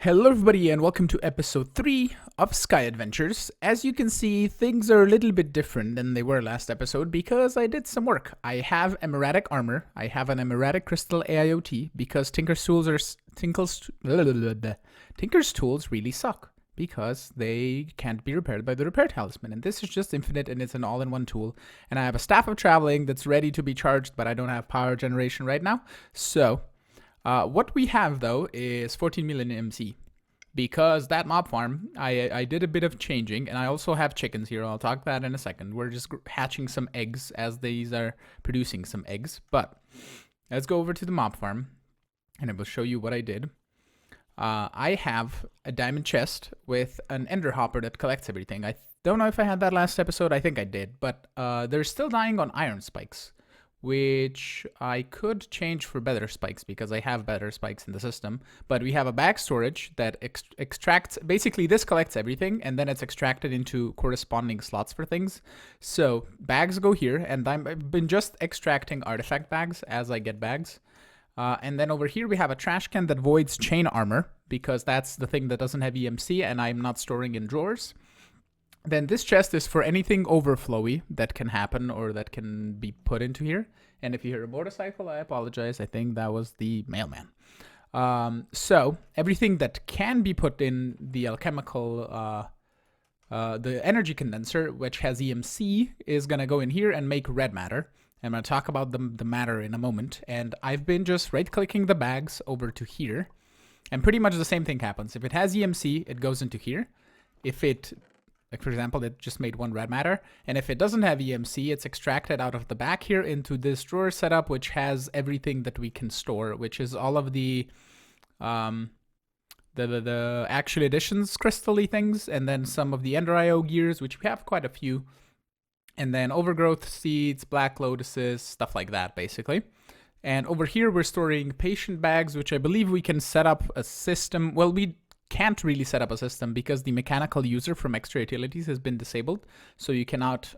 Hello everybody and welcome to episode 3 of Sky Adventures. As you can see, things are a little bit different than they were last episode because I did some work. I have Emeratic armor, I have an Emeratic crystal AIoT because Tinker's tools really suck because they can't be repaired by the repair talisman, and this is just infinite and it's an all-in-one tool. And I have a staff of traveling that's ready to be charged, but I don't have power generation right now. So what we have though is 14 million EMC because that mob farm, I did a bit of changing, and I also have chickens here. I'll talk that in a second. We're just hatching some eggs as these are producing some eggs. But let's go over to the mob farm and I will show you what I did. I have a diamond chest with an ender hopper that collects everything. I don't know if I had that last episode. I think I did, but they're still dying on iron spikes, which I could change for better spikes because I have better spikes in the system. But we have a bag storage that extracts, basically this collects everything and then it's extracted into corresponding slots for things. So bags go here, and I've been just extracting artifact bags as I get bags. And then over here we have a trash can that voids chain armor because that's the thing that doesn't have EMC and I'm not storing in drawers. Then this chest is for anything overflowy that can happen or that can be put into here. And if you hear a motorcycle, I apologize. I think that was the mailman. So everything that can be put in the alchemical, the energy condenser, which has EMC, is going to go in here and make red matter. I'm going to talk about the matter in a moment. And I've been just right-clicking the bags over to here. And pretty much the same thing happens. If it has EMC, it goes into here. If it... Like, for example, it just made one red matter. And if it doesn't have EMC, it's extracted out of the back here into this drawer setup, which has everything that we can store, which is all of the actual editions crystal-y things, and then some of the Ender IO gears, which we have quite a few. And then overgrowth seeds, black lotuses, stuff like that, basically. And over here, we're storing patient bags, which I believe we can set up a system. Well, we can't really set up a system because the mechanical user from extra utilities has been disabled, so you cannot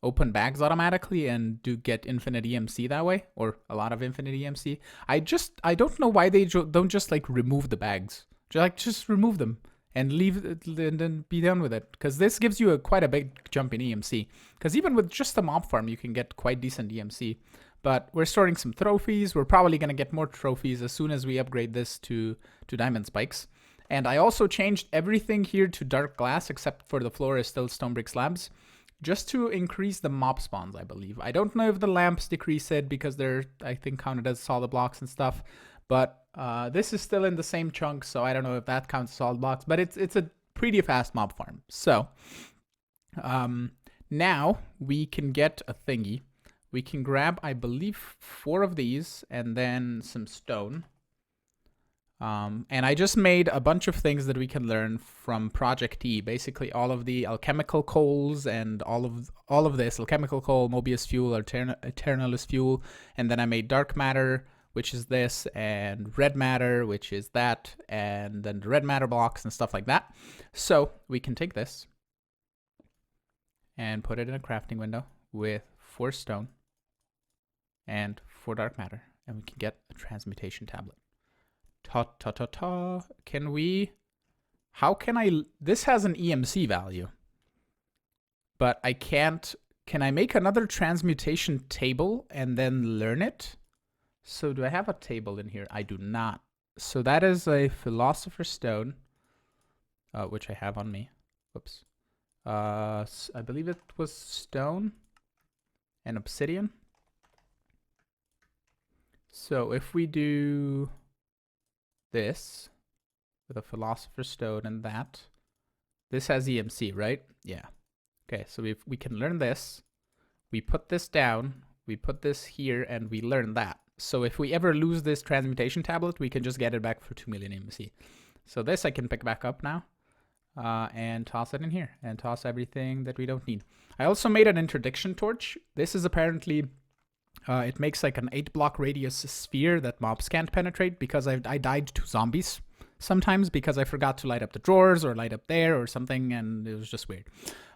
open bags automatically and get infinite EMC that way, or a lot of infinite EMC. I don't know why they don't just like remove the bags, just remove them and leave it, and then be done with it, because this gives you quite a big jump in EMC, because even with just a mob farm you can get quite decent EMC. But we're storing some trophies. We're probably going to get more trophies as soon as we upgrade this to diamond spikes. And I also changed everything here to dark glass, except for the floor is still stone brick slabs, just to increase the mob spawns, I believe. I don't know if the lamps decrease it because they're, I think, counted as solid blocks and stuff. But this is still in the same chunk, so I don't know if that counts as solid blocks. But it's a pretty fast mob farm. So now we can get a thingy. We can grab, I believe, 4 of these and then some stone. And I just made a bunch of things that we can learn from Project T. Basically, all of the alchemical coals and all of this alchemical coal, Mobius fuel, Eternalis fuel, and then I made dark matter, which is this, and red matter, which is that, and then the red matter blocks and stuff like that. So we can take this and put it in a crafting window with 4 stone and 4 dark matter, and we can get a Transmutation Tablet. Can we, how can I, this has an EMC value, but I can't, can I make another transmutation table and then learn it? So do I have a table in here? I do not. So that is a Philosopher's Stone, which I have on me. Whoops. I believe it was stone and obsidian. So if we do this with a Philosopher's Stone and that, this has EMC, right? Yeah. Okay, so we can learn this. We put this down, we put this here, and we learn that. So if we ever lose this Transmutation Tablet, we can just get it back for 2 million EMC. So this I can pick back up now and toss it in here and toss everything that we don't need. I also made an Interdiction Torch. This is apparently... it makes like an 8-block radius sphere that mobs can't penetrate, because I died to zombies sometimes because I forgot to light up the drawers or light up there or something, and it was just weird.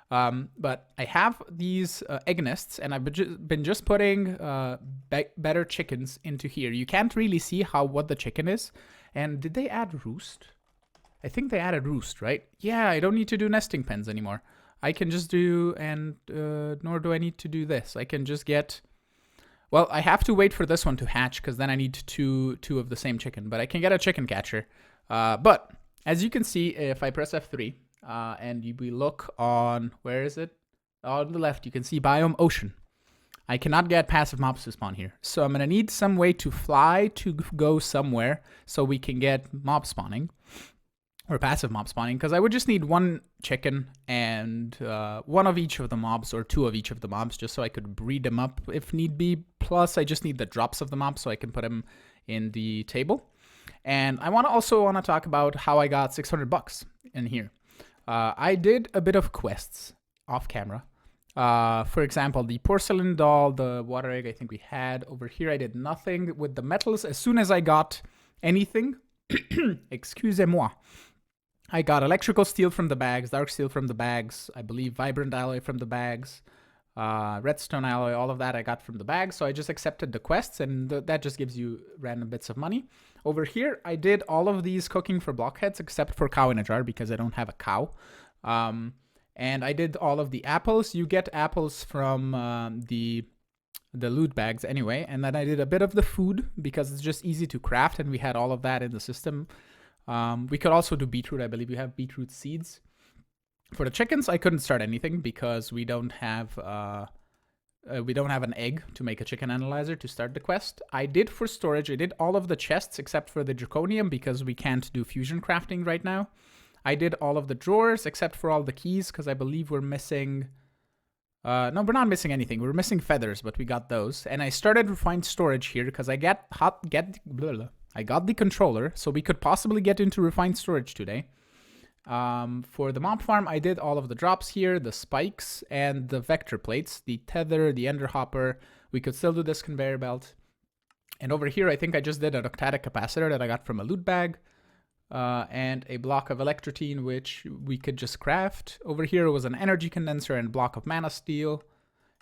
But I have these egg nests, and I've been just putting better chickens into here. You can't really see what the chicken is. And did they add roost? I think they added roost, right? Yeah, I don't need to do nesting pens anymore. I can just do, and nor do I need to do this. I can just get, well, I have to wait for this one to hatch because then I need two of the same chicken, but I can get a chicken catcher. But as you can see, if I press F3 and we look on, where is it? On the left, you can see biome ocean. I cannot get passive mobs to spawn here. So I'm going to need some way to fly to go somewhere so we can get mob spawning. Or passive mob spawning, because I would just need one chicken and one of each of the mobs or two of each of the mobs just so I could breed them up if need be. Plus, I just need the drops of the mobs so I can put them in the table. And I also want to talk about how I got 600 bucks in here. I did a bit of quests off camera. For example, the porcelain doll, the water egg I think we had over here. I did nothing with the metals. As soon as I got anything, excusez-moi, I got electrical steel from the bags, dark steel from the bags, I believe vibrant alloy from the bags, redstone alloy, all of that I got from the bags. So I just accepted the quests, and that just gives you random bits of money. Over here, I did all of these cooking for blockheads except for cow in a jar because I don't have a cow. And I did all of the apples. You get apples from the loot bags anyway. And then I did a bit of the food because it's just easy to craft, and we had all of that in the system. We could also do beetroot. I believe we have beetroot seeds. For the chickens, I couldn't start anything because we don't have an egg to make a chicken analyzer to start the quest. I did for storage. I did all of the chests except for the draconium because we can't do fusion crafting right now. I did all of the drawers except for all the keys because I believe we're missing. No, we're not missing anything. We're missing feathers, but we got those. And I started refined storage here because I got the controller, so we could possibly get into refined storage today. For the mob farm, I did all of the drops here, the spikes, and the vector plates, the tether, the ender hopper. We could still do this conveyor belt. And over here, I think I just did an octatic capacitor that I got from a loot bag, and a block of electrotine, which we could just craft. Over here was an energy condenser and block of mana steel.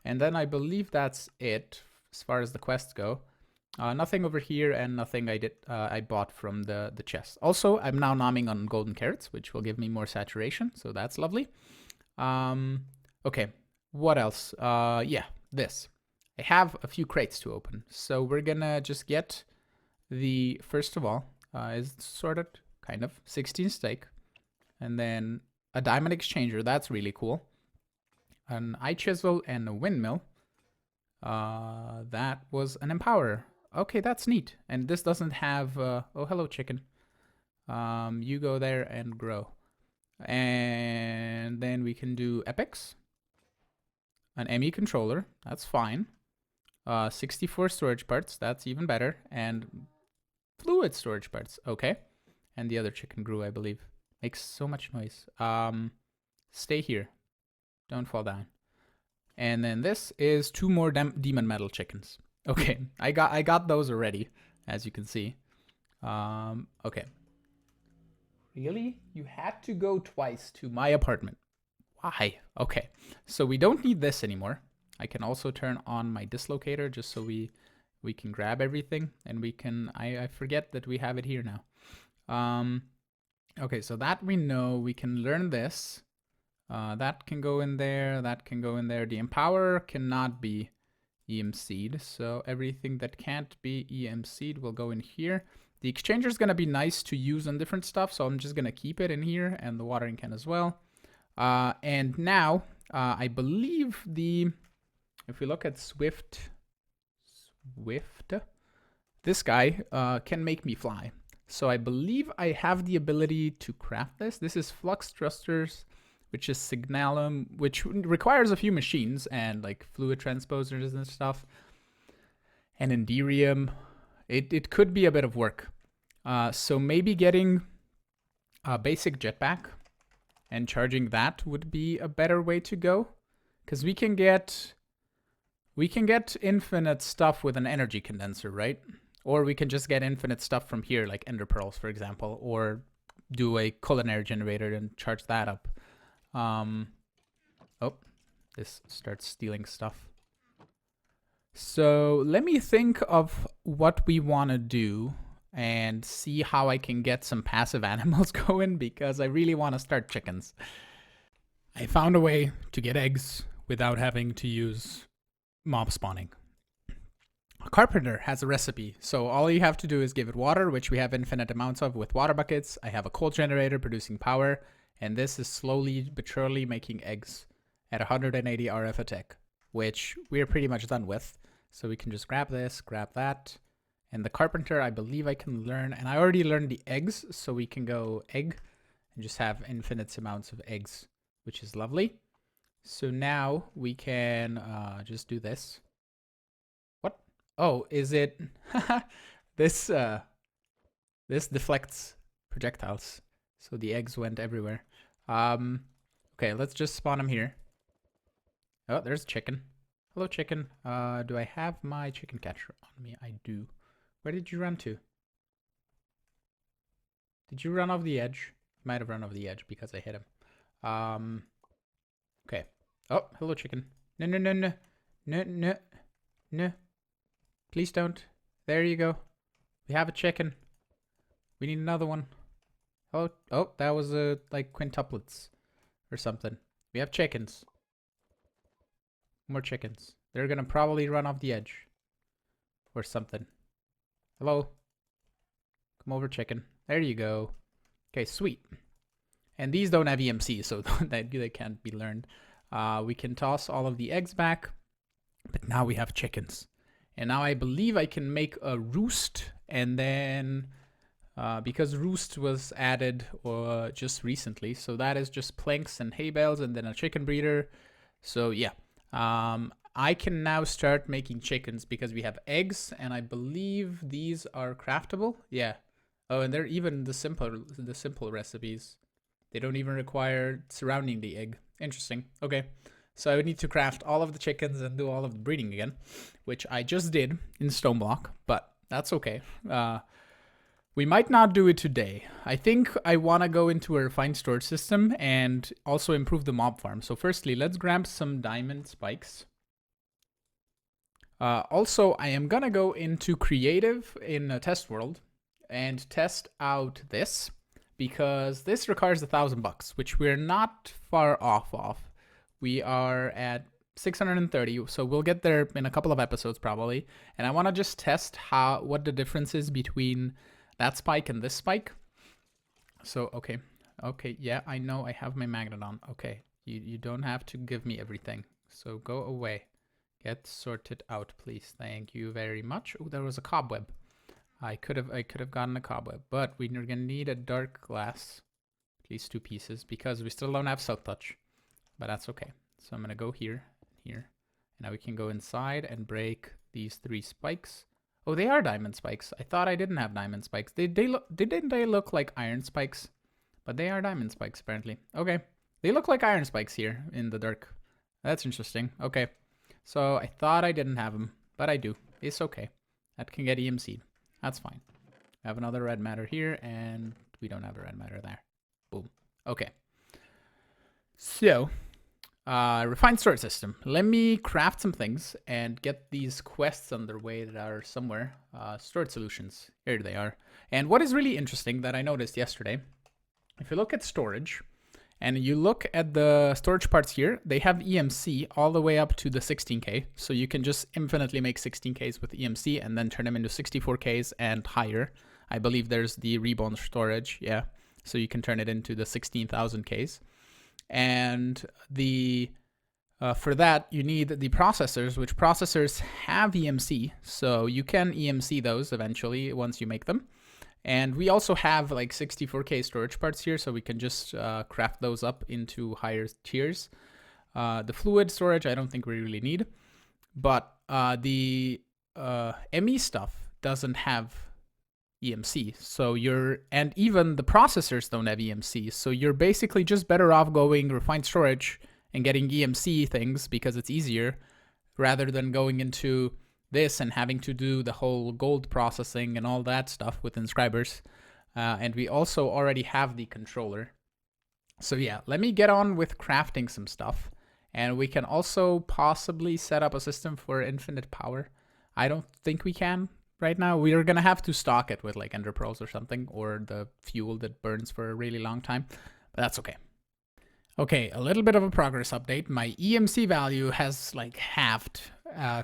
And then I believe that's it as far as the quests go. Nothing over here, and nothing I bought from the chest. Also, I'm now nomming on golden carrots, which will give me more saturation, so that's lovely. Okay, what else? Yeah, this. I have a few crates to open, so we're gonna just get the, first of all, is sorted, kind of, 16 steak, and then a diamond exchanger, that's really cool. An eye chisel and a windmill. That was an empowerer. Okay, that's neat. And this doesn't have, oh, hello, chicken. You go there and grow. And then we can do epics. An ME controller, that's fine. 64 storage parts, that's even better. And fluid storage parts, okay. And the other chicken grew, I believe. Makes so much noise. Stay here. Don't fall down. And then this is 2 more demon metal chickens. Okay, I got those already, as you can see. Okay. Really? You had to go twice to my apartment. Why? Okay, so we don't need this anymore. I can also turn on my dislocator just so we can grab everything, and we can, I forget that we have it here now. Okay, so that we know. We can learn this. That can go in there, that can go in there. The empower cannot be EMC'd, so everything that can't be EMC'd will go in here. The exchanger is going to be nice to use on different stuff, so I'm just going to keep it in here, and the watering can as well. And now, I believe if we look at Swift, this guy can make me fly. So I believe I have the ability to craft this. This is Flux Trusters, which is Signalum, which requires a few machines and like fluid transposers and stuff. And Enderium, it could be a bit of work. So maybe getting a basic jetpack and charging that would be a better way to go. Because we can get infinite stuff with an energy condenser, right? Or we can just get infinite stuff from here, like ender pearls, for example, or do a culinary generator and charge that up. Oh, this starts stealing stuff. So let me think of what we want to do. and see how I can get some passive animals going, because I really want to start chickens. I found a way to get eggs without having to use mob spawning. A carpenter has a recipe, so all you have to do is give it water, which we have infinite amounts of with water buckets. I have a coal generator producing power, and this is slowly but surely making eggs at 180 RF a tick, which we're pretty much done with. So we can just grab this, grab that, and the carpenter, I believe I can learn, and I already learned the eggs, so we can go egg and just have infinite amounts of eggs, which is lovely. So now we can just do this. What? Oh, is it this this deflects projectiles, so the eggs went everywhere. Okay, let's just spawn them here. Oh, there's a chicken. Hello, chicken. Do I have my chicken catcher on me? I do. Where did you run to? Did you run off the edge? You might have run off the edge because I hit him. Okay. Oh, hello, chicken. No, no, no, no. No, no, no. Please don't. There you go. We have a chicken. We need another one. Oh, oh, that was like quintuplets or something. We have chickens. More chickens. They're gonna probably run off the edge or something. Hello. Come over, chicken. There you go. Okay, sweet. And these don't have EMC, so they can't be learned. We can toss all of the eggs back, but now we have chickens. And now I believe I can make a roost, and then because roost was added just recently, so that is just planks and hay bales and then a chicken breeder. So yeah, I can now start making chickens because we have eggs, and I believe these are craftable. Yeah. Oh, and they're even the simple recipes. They don't even require surrounding the egg. Interesting. Okay. So I would need to craft all of the chickens and do all of the breeding again, which I just did in Stoneblock, but that's okay. We might not do it today. I think I want to go into a refined storage system and also improve the mob farm. So firstly, let's grab some diamond spikes. Also, I am going to go into creative in a test world and test out this, because this requires $1,000, which we're not far off of. We are at 630, so we'll get there in a couple of episodes probably. And I want to just test what the difference is between that spike and this spike. So, okay, yeah, I know I have my magnet on. Okay, you don't have to give me everything, so go away. Get sorted out, please. Thank you very much. Oh, there was a cobweb. I could have gotten a cobweb, but we're gonna need a dark glass, at least 2 pieces, because we still don't have silk touch. But that's okay. So I'm gonna go here, here. And now we can go inside and break these 3 spikes. Oh, they are diamond spikes. I thought I didn't have diamond spikes. Didn't they look like iron spikes? But they are diamond spikes apparently. Okay. They look like iron spikes here in the dark. That's interesting. Okay. So I thought I didn't have them, but I do. It's okay. That can get EMC'd. That's fine. I have another red matter here, and we don't have a red matter there. Boom. Okay. So, refined storage system. Let me craft some things and get these quests underway that are somewhere. Storage solutions. Here they are. And what is really interesting that I noticed yesterday, if you look at storage, and you look at the storage parts here, they have EMC all the way up to the 16K. So you can just infinitely make 16Ks with EMC and then turn them into 64Ks and higher. I believe there's the reborn storage, yeah. So you can turn it into the 16,000Ks. And for that, you need the processors, which processors have EMC. So you can EMC those eventually once you make them. And we also have like 64K storage parts here, so we can just craft those up into higher tiers. The fluid storage, I don't think we really need. But the ME stuff doesn't have EMC. So and even the processors don't have EMC. So you're basically just better off going refined storage and getting EMC things because it's easier, rather than going into this and having to do the whole gold processing and all that stuff with inscribers. And we also already have the controller. So yeah, let me get on with crafting some stuff. And we can also possibly set up a system for infinite power. I don't think we can, right now. We are gonna have to stock it with like ender pearls or something, or the fuel that burns for a really long time, but that's okay. Okay, a little bit of a progress update. My EMC value has like halved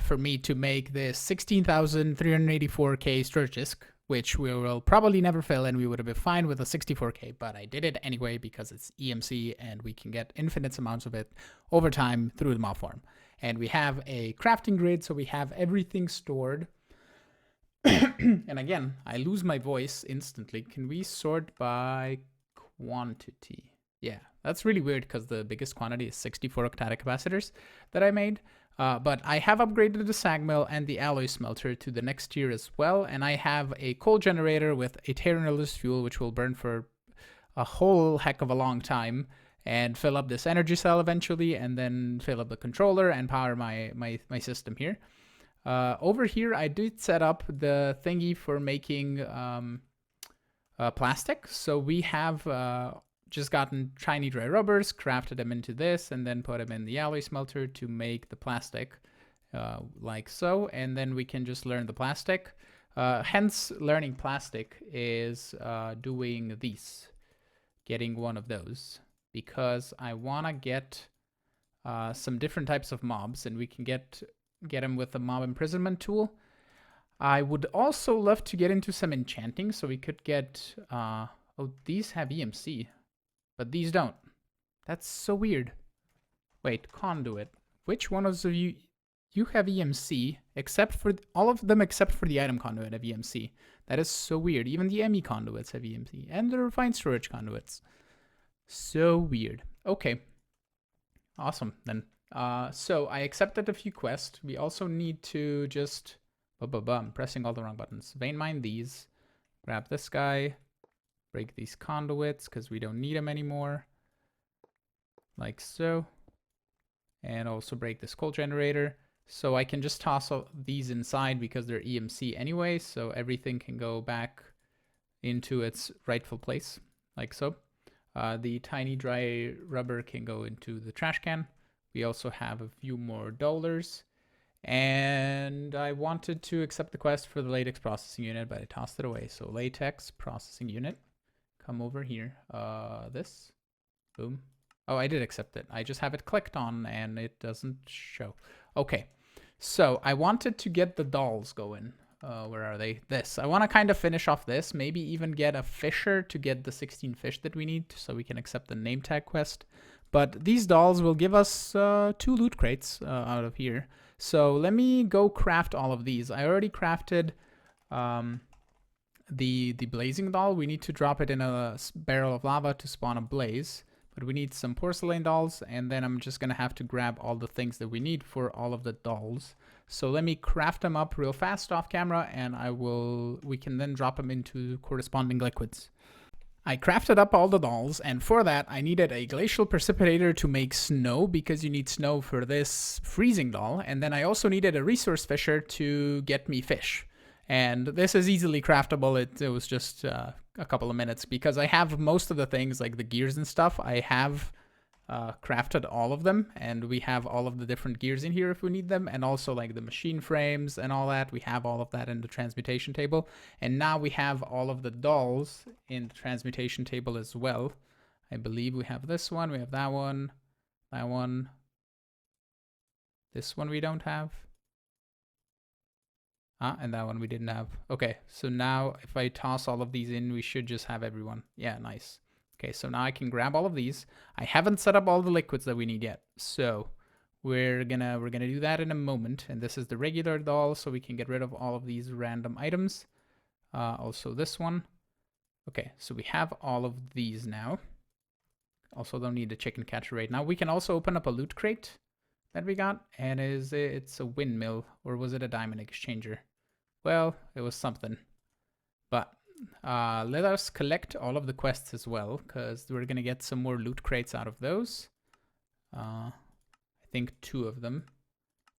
for me to make this 16,384K storage disk, which we will probably never fill, and we would have been fine with a 64K, but I did it anyway because it's EMC and we can get infinite amounts of it over time through the mob farm. And we have a crafting grid, so we have everything stored. And again, I lose my voice instantly. Can we sort by quantity? Yeah, that's really weird because the biggest quantity is 64 octadic capacitors that I made. But I have upgraded the sag mill and the alloy smelter to the next tier as well. And I have a coal generator with a Terranilus fuel, which will burn for a whole heck of a long time and fill up this energy cell eventually, and then fill up the controller and power my system here. Over here, I did set up the thingy for making plastic. So we have just gotten shiny dry rubbers, crafted them into this, and then put them in the alloy smelter to make the plastic like so. And then we can just learn the plastic. Hence, learning plastic is doing these, getting one of those, because I want to get some different types of mobs, and we can get them with the mob imprisonment tool. I would also love to get into some enchanting, so we could get oh, these have EMC, but these don't. That's so weird. Wait, conduit. Which one of you have EMC? Except for all of them except for the item conduit have EMC. That is so weird. Even the ME conduits have EMC, and the refined storage conduits. So weird. Okay. Awesome then. So I accepted a few quests. We also need to just I'm pressing all the wrong buttons. Vein mine these. Grab this guy. Break these conduits because we don't need them anymore. Like so. And also break this coal generator. So I can just toss all these inside because they're EMC anyway. So everything can go back into its rightful place. Like so. The tiny dry rubber can go into the trash can. We also have a few more dollars. And I wanted to accept the quest for the latex processing unit, but I tossed it away. So latex processing unit, come over here. This, boom. Oh, I did accept it. I just have it clicked on and it doesn't show. Okay, so I wanted to get the dolls going. Where are they? This. I want to kind of finish off this. Maybe even get a fisher to get the 16 fish that we need so we can accept the name tag quest. But these dolls will give us 2 loot crates out of here. So let me go craft all of these. I already crafted the blazing doll. We need to drop it in a barrel of lava to spawn a blaze. But we need some porcelain dolls, and then I'm just gonna have to grab all the things that we need for all of the dolls. So let me craft them up real fast off camera, and we can then drop them into corresponding liquids. I crafted up all the dolls, and for that I needed a glacial precipitator to make snow, because you need snow for this freezing doll, and then I also needed a resource fisher to get me fish. And this is easily craftable. It was just a couple of minutes, because I have most of the things like the gears and stuff. I have crafted all of them, and we have all of the different gears in here if we need them, and also like the machine frames and all that. We have all of that in the transmutation table, and now we have all of the dolls in the transmutation table as well. I believe we have this one, we have that one, this one we don't have. And that one we didn't have. Okay, so now if I toss all of these in, we should just have everyone. Yeah, nice. Okay, so now I can grab all of these. I haven't set up all the liquids that we need yet, so we're gonna do that in a moment. And this is the regular doll, so we can get rid of all of these random items. Also this one. Okay, so we have all of these now. Also don't need a chicken catcher right now. We can also open up a loot crate that we got, and it's a windmill, or was it a diamond exchanger? Well, it was something. But let us collect all of the quests as well, because we're gonna get some more loot crates out of those. I think 2 of them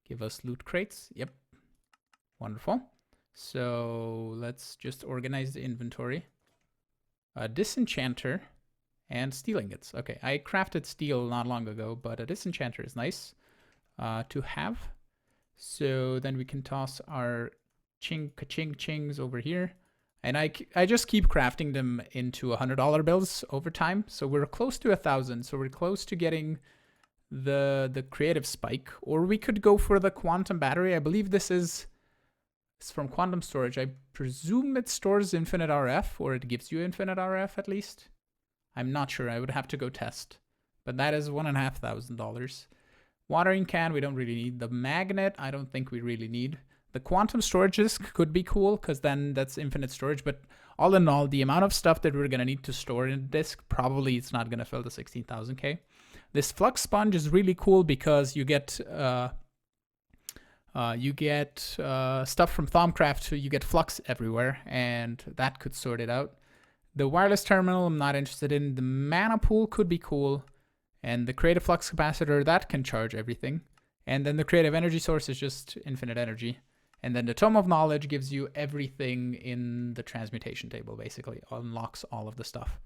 give us loot crates. Yep, wonderful. So let's just organize the inventory. Disenchanter and steel ingots. Okay, I crafted steel not long ago, but a disenchanter is nice to have. So then we can toss our ka-ching, ka-ching, chings over here. And I just keep crafting them into $100 bills over time. So we're close to 1,000. So we're close to getting the creative spike. Or we could go for the quantum battery. I believe this is it's from quantum storage. I presume it stores infinite RF, or it gives you infinite RF at least. I'm not sure. I would have to go test. But that is $1,500. Watering can, we don't really need. The magnet, I don't think we really need. The quantum storage disk could be cool, because then that's infinite storage. But all in all, the amount of stuff that we're going to need to store in a disk, probably it's not going to fill the 16,000K. This flux sponge is really cool because you get stuff from Thaumcraft, so you get flux everywhere, and that could sort it out. The wireless terminal, I'm not interested in. The mana pool could be cool. And the creative flux capacitor, that can charge everything. And then the creative energy source is just infinite energy. And then the Tome of Knowledge gives you everything in the transmutation table, basically. Unlocks all of the stuff.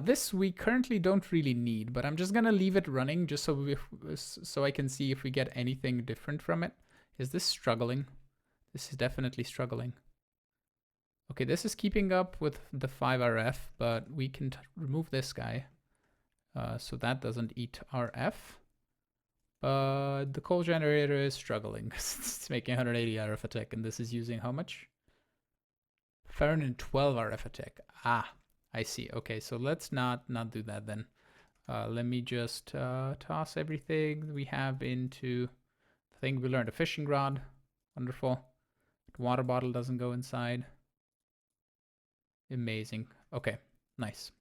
This we currently don't really need, but I'm just going to leave it running just so I can see if we get anything different from it. Is this struggling? This is definitely struggling. Okay, this is keeping up with the 5RF, but we can remove this guy. So that doesn't eat RF. But the coal generator is struggling. It's making 180 RF attack, and this is using how much? 412 RF attack. Ah, I see. Okay, so let's not do that then. Let me just toss everything we have into the thing we learned. A fishing rod. Wonderful. The water bottle doesn't go inside. Amazing. Okay, nice.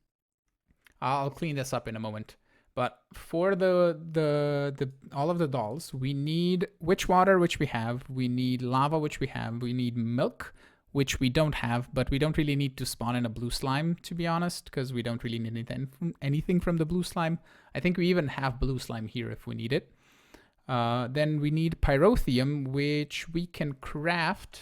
I'll clean this up in a moment. But for all of the dolls, we need witch water, which we have. We need lava, which we have. We need milk, which we don't have, but we don't really need to spawn in a blue slime, to be honest, because we don't really need anything from the blue slime. I think we even have blue slime here if we need it. Then we need pyrotheum, which we can craft.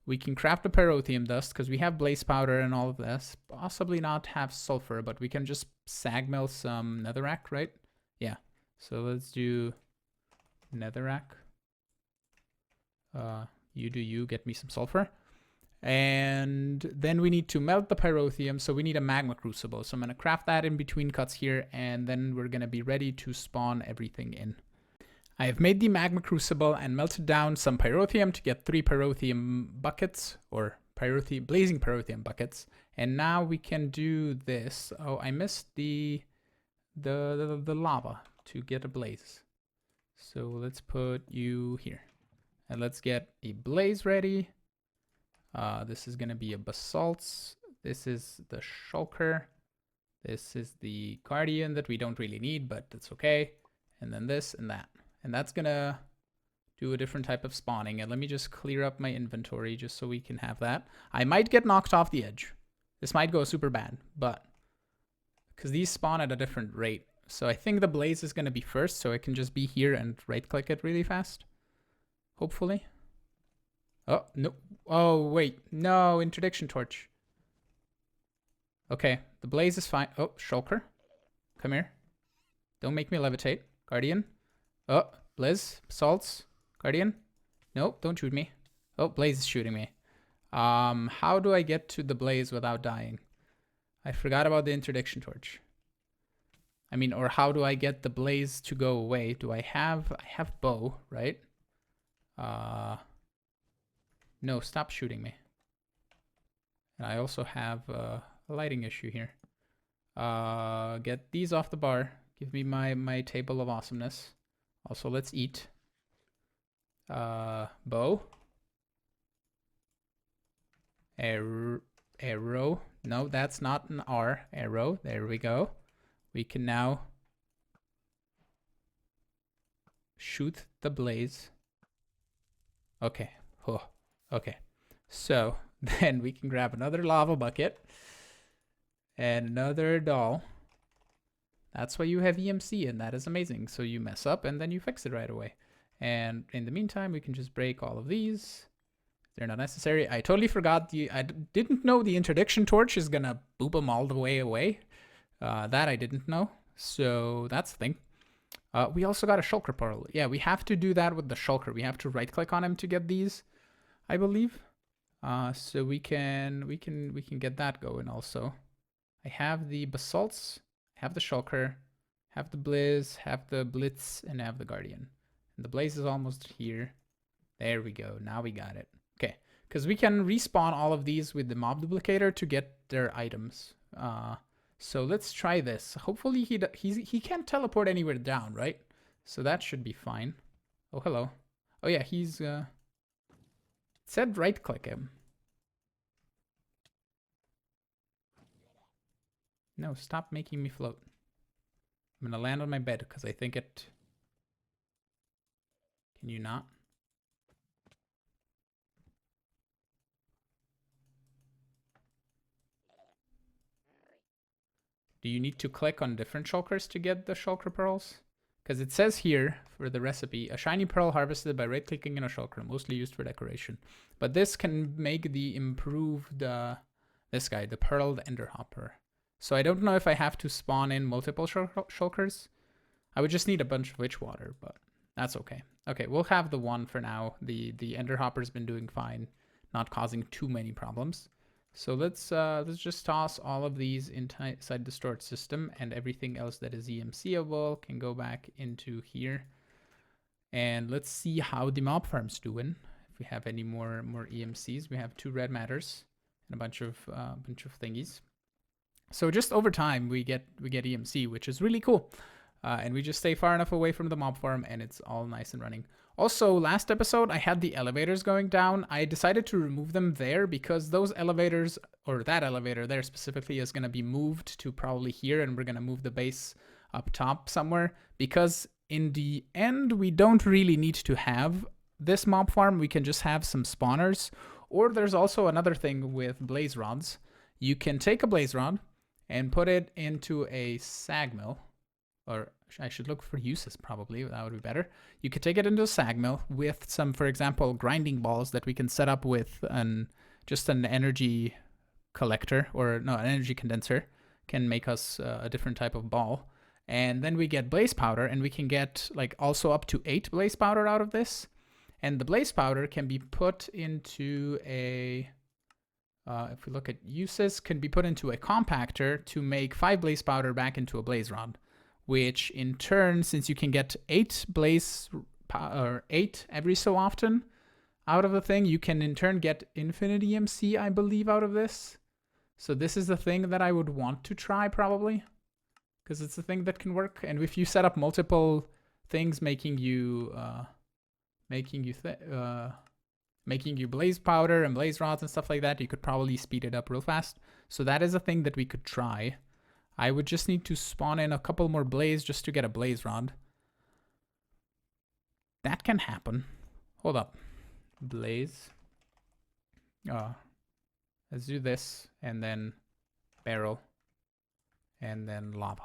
We can craft a pyrotheum dust because we have blaze powder and all of this. Possibly not have sulfur, but we can just sag mill some netherrack, right? Yeah. So let's do netherrack. You do you, get me some sulfur. And then we need to melt the pyrotheum, so we need a magma crucible. So I'm going to craft that in between cuts here, and then we're going to be ready to spawn everything in. I have made the magma crucible and melted down some pyrotheum to get 3 pyrotheum buckets, or blazing pyrotheum buckets. And now we can do this. Oh, I missed the lava to get a blaze. So let's put you here. And let's get a blaze ready. This is going to be a basalt. This is the shulker. This is the guardian that we don't really need, but it's okay. And then this and that. And that's going to do a different type of spawning. And let me just clear up my inventory just so we can have that. I might get knocked off the edge. This might go super bad, but because these spawn at a different rate. So I think the blaze is going to be first, so I can just be here and right click it really fast. Hopefully. Oh, no. Oh, wait. No, Interdiction Torch. Okay, the blaze is fine. Oh, shulker. Come here. Don't make me levitate. Guardian. Oh, Blaze, salts, Guardian. Nope, don't shoot me. Oh, Blaze is shooting me. How do I get to the Blaze without dying? I forgot about the Interdiction Torch. I mean, or how do I get the Blaze to go away? Do I have bow, right? No, stop shooting me. And I also have a lighting issue here. Get these off the bar. Give me my table of awesomeness. Also, let's eat. Bow. Arrow. No, that's not an R. Arrow. There we go. We can now shoot the blaze. Okay. Oh, okay. So then we can grab another lava bucket and another doll. That's why you have EMC, and that is amazing. So you mess up and then you fix it right away. And in the meantime, we can just break all of these. They're not necessary. I totally forgot I didn't know the Interdiction Torch is gonna boop them all the way away. That I didn't know. So that's the thing. We also got a shulker pearl. Yeah, we have to do that with the shulker. We have to right click on him to get these. I believe. So we can get that going also. I have the basalts, have the shulker, have the blizz, have the blitz, and have the guardian. And the blaze is almost here. There we go. Now we got it. Okay, because we can respawn all of these with the mob duplicator to get their items. So let's try this. Hopefully he can't teleport anywhere down, right? So that should be fine. Oh, hello. Oh yeah, he's it said right click him. No, stop making me float. I'm gonna land on my bed because I think it. Can you not? Do you need to click on different shulkers to get the shulker pearls? Because it says here for the recipe, a shiny pearl harvested by right-clicking in a shulker, mostly used for decoration. But this can make the improved, this guy, the pearled enderhopper. So I don't know if I have to spawn in multiple shulkers. I would just need a bunch of witch water, but that's okay. Okay, we'll have the one for now. The enderhopper's been doing fine, not causing too many problems. So let's just toss all of these inside the storage system, and everything else that is EMCable can go back into here. And let's see how the mob farm's doing. If we have any more EMCs, we have 2 red matters and a bunch of thingies. So just over time we get EMC, which is really cool. And we just stay far enough away from the mob farm, and it's all nice and running. Also, last episode, I had the elevators going down. I decided to remove them there because those elevators, or that elevator there specifically, is going to be moved to probably here, and we're going to move the base up top somewhere. Because in the end, we don't really need to have this mob farm. We can just have some spawners. Or there's also another thing with blaze rods. You can take a blaze rod and put it into a sag mill. Or I should look for uses, probably. That would be better. You could take it into a sag mill with some, for example, grinding balls that we can set up with just an energy collector, or no, an energy condenser can make us a different type of ball. And then we get blaze powder, and we can get like also up to 8 blaze powder out of this. And the blaze powder can be put into a, if we look at uses, can be put into a compactor to make 5 blaze powder back into a blaze rod. Which in turn, since you can get 8 blaze, or 8 every so often out of the thing, you can in turn get infinite EMC, I believe, out of this. So this is the thing that I would want to try probably, because it's a thing that can work. And if you set up multiple things making you blaze powder and blaze rods and stuff like that, you could probably speed it up real fast. So that is a thing that we could try. I would just need to spawn in a couple more blaze just to get a blaze rod. That can happen. Hold up. Blaze. Let's do this, and then barrel, and then lava.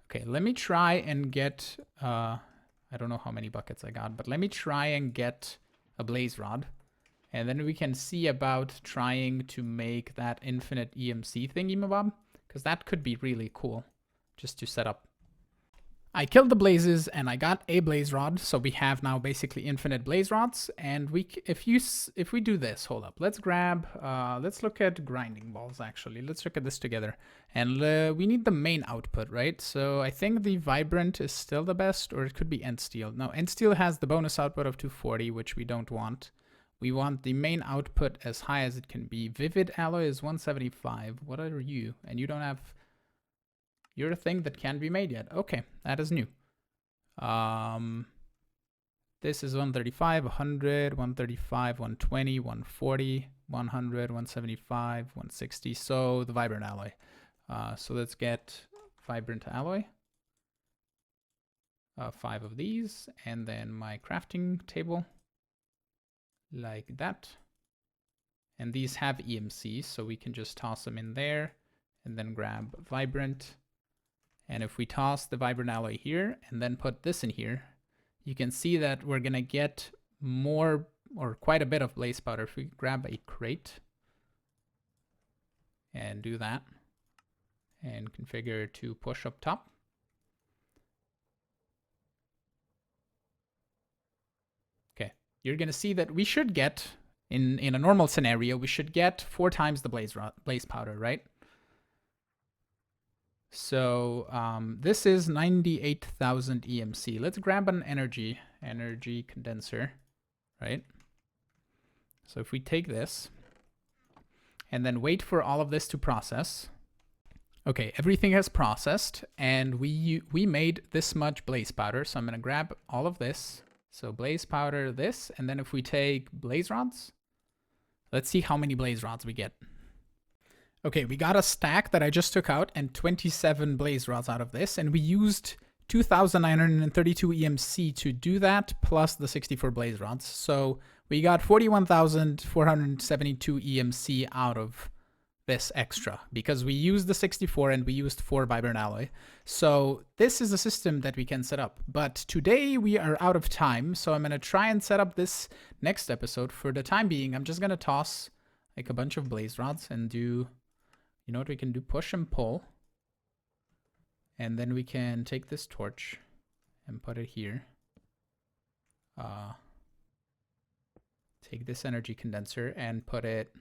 Okay, let me try and get, I don't know how many buckets I got, but let me try and get a blaze rod. And then we can see about trying to make that infinite EMC thingy-mabob, because that could be really cool just to set up. I killed the blazes and I got a blaze rod, so we have now basically infinite blaze rods. And if we do this, hold up, let's grab, let's look at grinding balls actually. Let's look at this together. And we need the main output, right? So I think the vibrant is still the best, or it could be end steel. No, end steel has the bonus output of 240, which we don't want. We want the main output as high as it can be. Vivid alloy is 175. What are you? And you don't have... You're a thing that can't be made yet. Okay, that is new. This is 135, 100, 135, 120, 140, 100, 175, 160. So the vibrant alloy. So let's get vibrant alloy. 5 of these. And then my crafting table. Like that. And these have EMC, so we can just toss them in there and then grab vibrant. And if we toss the vibrant alloy here and then put this in here, you can see that we're gonna get more, or quite a bit of blaze powder. If we grab a crate and do that and configure to push up top. Okay, you're going to see that we should get, in a normal scenario, we should get 4 times the blaze powder, right? So this is 98,000 EMC. Let's grab an energy condenser, right? So if we take this and then wait for all of this to process. Okay, everything has processed and we made this much blaze powder. So I'm going to grab all of this. So blaze powder, this, and then if we take blaze rods, let's see how many blaze rods we get. Okay, we got a stack that I just took out and 27 blaze rods out of this, and we used 2,932 EMC to do that, plus the 64 blaze rods. So we got 41,472 EMC out of this extra, because we used the 64 and we used 4 vibrant alloy. So this is a system that we can set up. But today we are out of time, so I'm going to try and set up this next episode. For the time being, I'm just going to toss like a bunch of blaze rods and do... You know what we can do? Push and pull. And then we can take this torch and put it here. Take this energy condenser and put it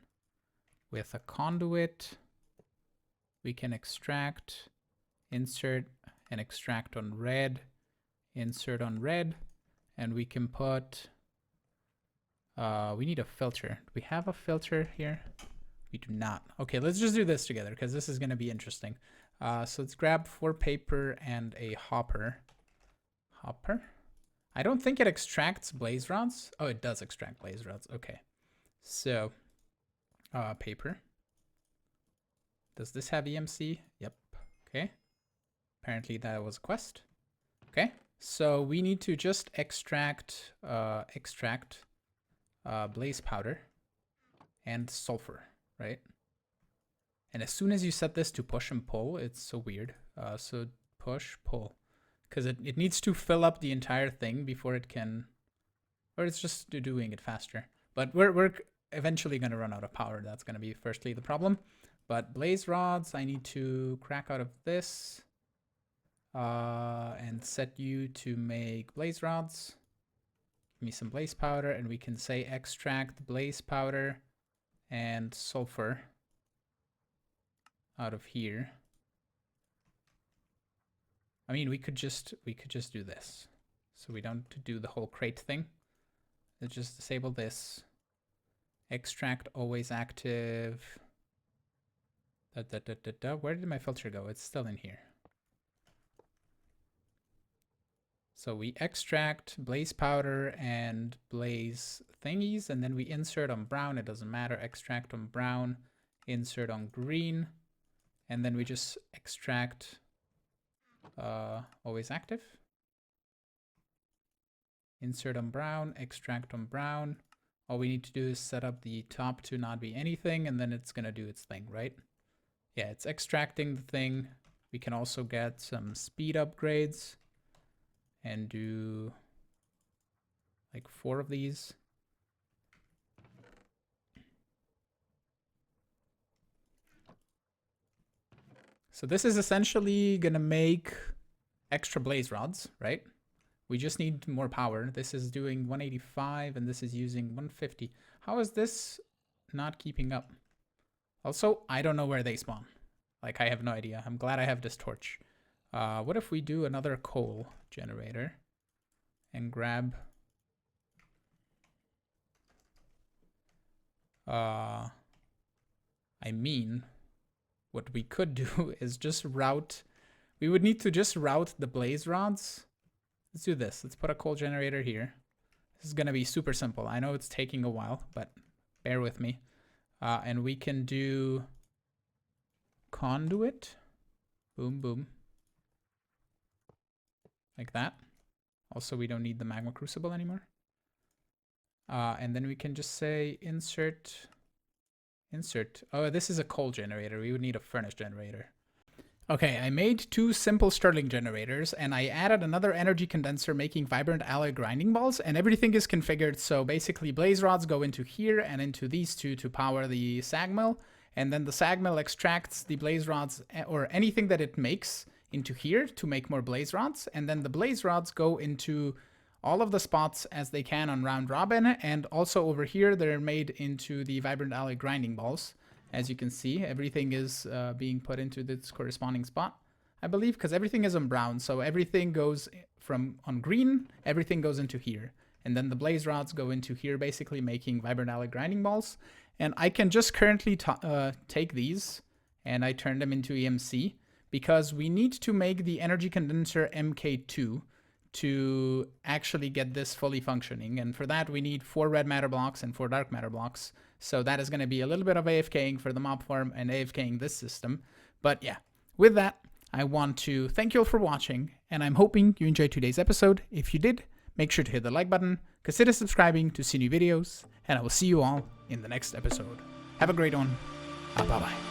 with a conduit. We can extract, insert, and extract on red, insert on red, and we can put, we need a filter. Do we have a filter here? We do not. Okay, let's just do this together because this is going to be interesting. So let's grab 4 paper and a hopper. Hopper? I don't think it extracts blaze rods. Oh, it does extract blaze rods. Okay. So, paper. Does this have EMC? Yep. Okay. Apparently that was a quest. Okay. So we need to just extract blaze powder and sulfur. Right? And as soon as you set this to push and pull, it's so weird. So push, pull. Because it needs to fill up the entire thing before it can... Or it's just doing it faster. But we're eventually going to run out of power. That's going to be firstly the problem. But blaze rods, I need to crack out of this. And set you to make blaze rods. Give me some blaze powder. And we can say extract blaze powder and sulfur out of here. I mean, we could just do this, so we don't do the whole crate thing. Let's just disable this. Extract always active. Where did my filter go? It's still in here. So we extract blaze powder and blaze thingies, and then we insert on brown. It doesn't matter. Extract on brown, insert on green, and then we just extract always active. Insert on brown, extract on brown. All we need to do is set up the top to not be anything, and then it's going to do its thing, right? Yeah, it's extracting the thing. We can also get some speed upgrades and do like 4 of these. So this is essentially gonna make extra blaze rods, right? We just need more power. This is doing 185 and this is using 150. How is this not keeping up? Also, I don't know where they spawn. Like, I have no idea. I'm glad I have this torch. What if we do another coal generator and grab I mean, what we could do is just route, we would need to just route the blaze rods. Let's do this. Let's put a coal generator here. This is gonna be super simple. I know it's taking a while, but bear with me. And we can do conduit, boom, boom. Like that. Also, we don't need the magma crucible anymore. And then we can just say insert. Oh, this is a coal generator. We would need a furnace generator. Okay, I made 2 simple Stirling generators, and I added another energy condenser making vibrant alloy grinding balls, and everything is configured. So basically, blaze rods go into here and into these 2 to power the sag mill, and then the sag mill extracts the blaze rods or anything that it makes into here to make more blaze rods, and then the blaze rods go into all of the spots as they can on round robin, and also over here they're made into the vibrant alloy grinding balls. As you can see, everything is being put into this corresponding spot, I believe, because everything is on brown, so everything goes from on green, everything goes into here. And then the blaze rods go into here, basically making vibrant alloy grinding balls. And I can just currently take these and I turn them into EMC, because we need to make the energy condenser MK2 to actually get this fully functioning. And for that, we need 4 red matter blocks and 4 dark matter blocks. So that is going to be a little bit of AFKing for the mob farm and AFKing this system. But yeah, with that, I want to thank you all for watching, and I'm hoping you enjoyed today's episode. If you did, make sure to hit the like button, consider subscribing to see new videos, and I will see you all in the next episode. Have a great one. Bye-bye.